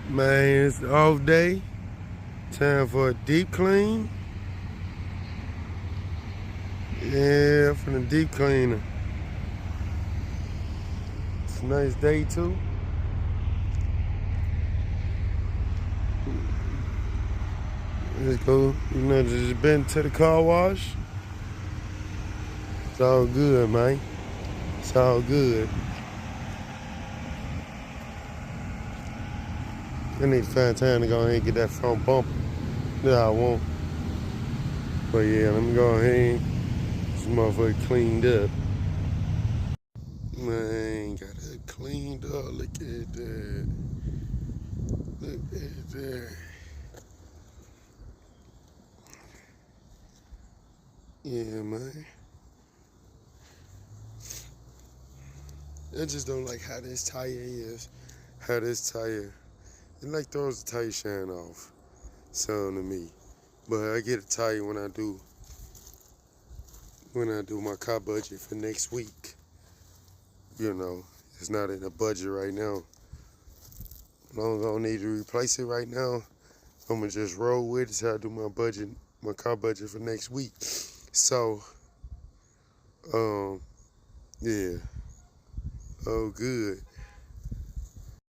Man, it's off day. Time for a deep clean. Yeah, from the deep cleaner. It's a nice day too. Let's go. Just been to the car wash. It's all good, man. It's all good. I need to find time to go ahead and get that front bumper that I want. But yeah, let me go ahead and get this motherfucker cleaned up. Man, got it cleaned up. Look at that. Look at that. Yeah, man. I just don't like how this tire is. How this tire, it like throws the tire shine off. Sound to me. But I get a tire when I do my car budget for next week. You know, it's not in the budget right now. I don't gonna need to replace it right now. I'm gonna just roll with it till I do my car budget for next week. So, yeah. Oh, good.